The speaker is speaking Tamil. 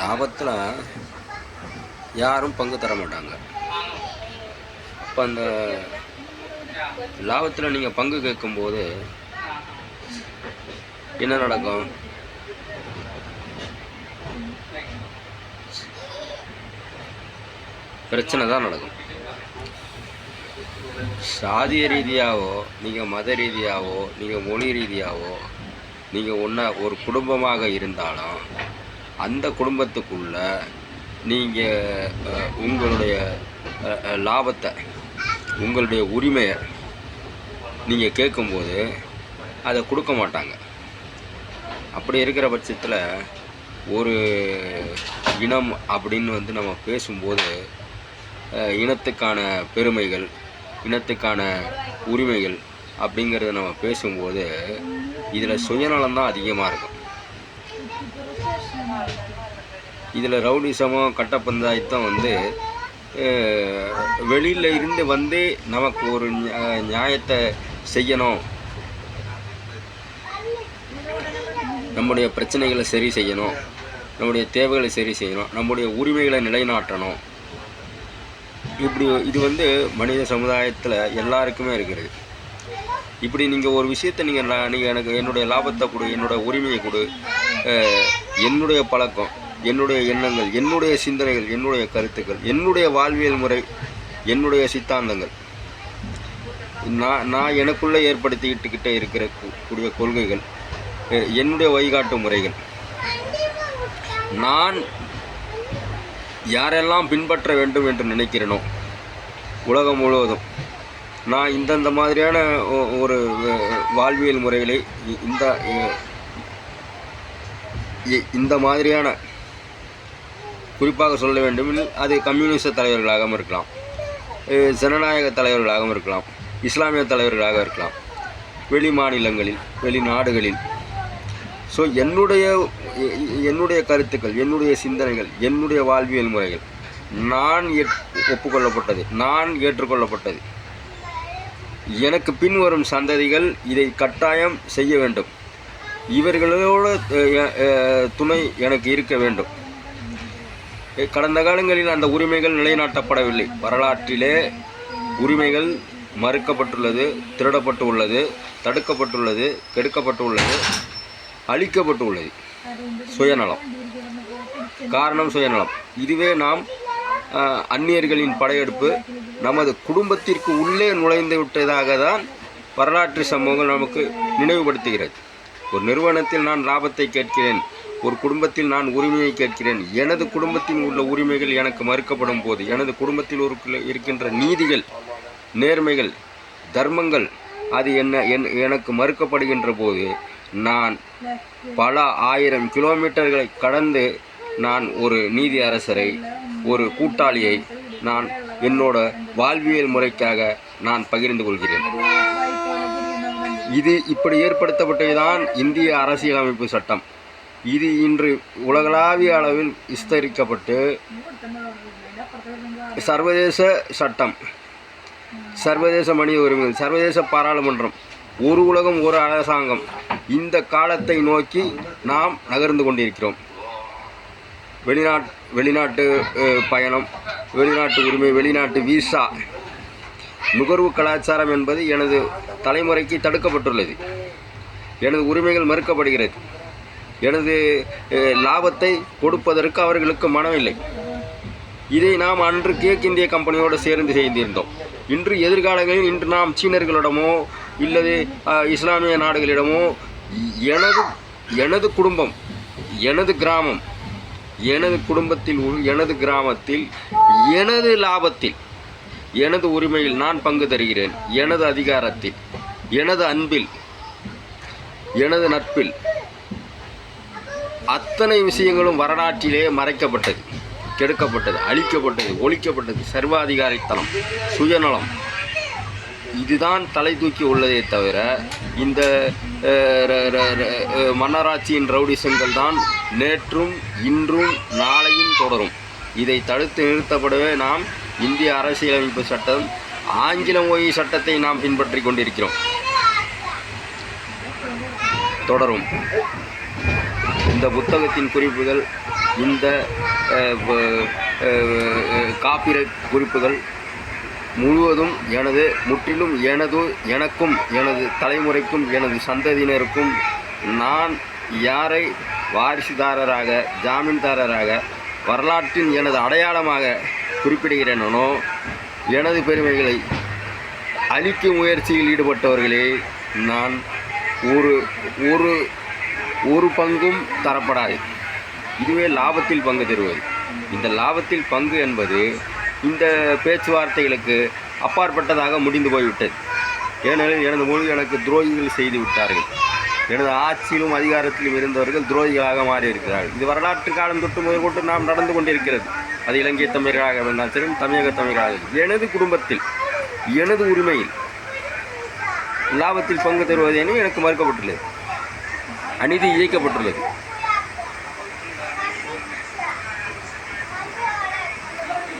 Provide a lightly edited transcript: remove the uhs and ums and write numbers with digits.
லாபத்தில் யாரும் பங்கு தர மாட்டாங்க. அப்போ அந்த லாபத்தில் நீங்கள் பங்கு கேட்கும்போது என்ன நடக்கும்? பிரச்சனை தான் நடக்கும். சாதிய ரீதியாகவோ நீங்கள் மத ரீதியாகவோ நீங்கள் மொழி ரீதியாகவோ நீங்கள் ஒன்றா ஒரு குடும்பமாக இருந்தாலும் அந்த குடும்பத்துக்குள்ள நீங்கள் உங்களுடைய லாபத்தை உங்களுடைய உரிமையை நீங்கள் கேட்கும்போது அதை கொடுக்க மாட்டாங்க. அப்படி இருக்கிற பட்சத்தில் ஒரு இனம் அப்படின்னு நம்ம பேசும்போது இனத்துக்கான பெருமைகள் இனத்துக்கான உரிமைகள் அப்படிங்கிறத நம்ம பேசும்போது இதில் சுயநலம்தான் அதிகமாக இருக்கும். இதில் ரவுடிசமும் கட்டப்பஞ்சாயத்தும் வெளியில் இருந்து நமக்கு ஒரு நியாயத்தை செய்யணும், நம்முடைய பிரச்சனைகளை சரி செய்யணும், நம்முடைய தேவைகளை சரி செய்யணும், நம்முடைய உரிமைகளை நிலைநாட்டணும். இது மனித சமுதாயத்தில் எல்லாருக்குமே இருக்கிறது. இப்படி நீங்கள் ஒரு விஷயத்தை நீங்கள் எனக்கு என்னுடைய லாபத்தை கொடு, என்னோடய உரிமையை கொடு, என்னுடைய பழக்கம், என்னுடைய எண்ணங்கள், என்னுடைய சிந்தனைகள், என்னுடைய கருத்துக்கள், என்னுடைய வாழ்வியல் முறை, என்னுடைய சித்தாந்தங்கள், நான் எனக்குள்ளே ஏற்படுத்திக்கிட்டே இருக்கிற கூடிய கொள்கைகள், என்னுடைய வழிகாட்டு முறைகள், நான் யாரெல்லாம் பின்பற்ற வேண்டும் என்று நினைக்கிறேனோ உலகம் முழுவதும் நான் இந்தந்த மாதிரியான ஒரு வாழ்வியல் முறைகளை இந்த மாதிரியான, குறிப்பாக சொல்ல வேண்டுமெனில் அது கம்யூனிஸ்ட் தலைவர்களாகவும் இருக்கலாம், ஜனநாயக தலைவர்களாகவும் இருக்கலாம், இஸ்லாமிய தலைவர்களாக இருக்கலாம், வெளி மாநிலங்களில் வெளிநாடுகளில். ஸோ என்னுடைய கருத்துக்கள், என்னுடைய சிந்தனைகள், என்னுடைய வாழ்வியல் முறைகள் நான் ஒப்புக்கொள்ளப்பட்டது, நான் ஏற்றுக்கொள்ளப்பட்டது. எனக்கு பின்வரும் சந்ததிகள் இதை கட்டாயம் செய்ய வேண்டும், இவர்களோட துணை எனக்கு இருக்க வேண்டும். கடந்த காலங்களில் அந்த உரிமைகள் நிலைநாட்டப்படவில்லை. வரலாற்றிலே உரிமைகள் மறுக்கப்பட்டுள்ளது, திருடப்பட்டு உள்ளது, தடுக்கப்பட்டுள்ளது, கெடுக்கப்பட்டுள்ளது, அழிக்கப்பட்டுள்ளது. சுயநலம், காரணம் சுயநலம். இதுவே நாம் அந்நியர்களின் படையெடுப்பு நமது குடும்பத்திற்கு உள்ளே நுழைந்து விட்டதாக தான் வரலாற்று சம்பவங்கள் நமக்கு நினைவுபடுத்துகிறது. ஒரு நிறுவனத்தில் நான் லாபத்தை கேட்கிறேன், ஒரு குடும்பத்தில் நான் உரிமையை கேட்கிறேன். எனது குடும்பத்தில் உள்ள உரிமைகள் எனக்கு மறுக்கப்படும் போது, எனது குடும்பத்தில் இருக்கின்ற நீதிகள், நேர்மைகள், தர்மங்கள் அது எனக்கு மறுக்கப்படுகின்ற போது நான் பல ஆயிரம் கிலோமீட்டர்களை கடந்து நான் ஒரு நீதி அரசரை, ஒரு கூட்டாளியை நான் என்னோட வாழ்வியல் முறைக்காக நான் பகிர்ந்து கொள்கிறேன். இது இப்படி ஏற்படுத்தப்பட்டதுதான் இந்திய அரசியலமைப்பு சட்டம். இது இன்று உலகளாவிய அளவில் விஸ்தரிக்கப்பட்டு சர்வதேச சட்டம், சர்வதேச மனித உரிமைகள், சர்வதேச பாராளுமன்றம், ஒரு உலகம் ஒரு அரசாங்கம், இந்த காலத்தை நோக்கி நாம் நகர்ந்து கொண்டிருக்கிறோம். வெளிநாட்டு பயணம், வெளிநாட்டு உரிமை, வெளிநாட்டு விசா, நுகர்வு கலாச்சாரம் என்பது எனது தலைமுறைக்கு தடுக்கப்பட்டுள்ளது. எனது உரிமைகள் மறுக்கப்படுகிறது. எனது லாபத்தை கொடுப்பதற்கு அவர்களுக்கு மனமில்லை. இதை நாம் அன்று கிழக்கு இந்திய கம்பெனியோடு சேர்ந்து செய்திருந்தோம். இன்று எதிர்காலங்களில் இன்று நாம் சீனர்களிடமோ இல்லது இஸ்லாமிய நாடுகளிடமோ எனது குடும்பம், எனது கிராமம், எனது குடும்பத்தில், எனது கிராமத்தில், எனது லாபத்தில், எனது உரிமையில் நான் பங்கு தருகிறேன். எனது அதிகாரத்தில், எனது அன்பில், எனது நட்பில், அத்தனை விஷயங்களும் வரலாற்றிலே மறைக்கப்பட்டது, கெடுக்கப்பட்டது, அழிக்கப்பட்டது, ஒழிக்கப்பட்டது. சர்வாதிகாரித்தனம், சுயநலம் இதுதான் தலை தூக்கி உள்ளதே தவிர இந்த மன்னராட்சியின் ரவுடிசங்கள் தான் நேற்றும் இன்றும் நாளையும் தொடரும். இதை தடுத்து நிறுத்தப்படவே நாம் இந்திய அரசியலமைப்பு சட்டம், ஆங்கில மொழி சட்டத்தை நாம் பின்பற்றி கொண்டிருக்கிறோம். தொடரும். இந்த புத்தகத்தின் குறிப்புகள் இந்த காப்பிரைட் குறிப்புகள் முழுவதும் முற்றிலும் எனக்கும் எனது தலைமுறைக்கும் எனது சந்ததியினருக்கும் நான் யாரை வாரிசுதாரராக ஜாமீன்தாரராக வரலாற்றின் எனது அடையாளமாக குறிப்பிடுகிறேனோ எனது பெருமைகளை அழிக்கும் முயற்சியில் ஈடுபட்டவர்களே நான் ஒரு பங்கும் தரப்படாது. இதுவே லாபத்தில் பங்கு தருவது. இந்த லாபத்தில் பங்கு என்பது இந்த பேச்சுவார்த்தைகளுக்கு அப்பாற்பட்டதாக முடிந்து போய்விட்டது. ஏனெனில் எனது மொழி எனக்கு துரோகிகள் செய்து விட்டார்கள். எனது ஆட்சியிலும் அதிகாரத்திலும் இருந்தவர்கள் துரோகிகளாக மாறியிருக்கிறார்கள். இது வரலாற்று காலம் தொட்டு முதற்கொண்டு நாம் நடந்து கொண்டிருக்கிறது. அது இலங்கை தமிழராக இருந்தால் சரி, தமிழக தமிழராக. எனது குடும்பத்தில் எனது உரிமையில் லாபத்தில் பங்கு தருவது என எனக்கு மறுக்கப்பட்டுள்ளது. அநீதி இழைக்கப்பட்டுள்ளது.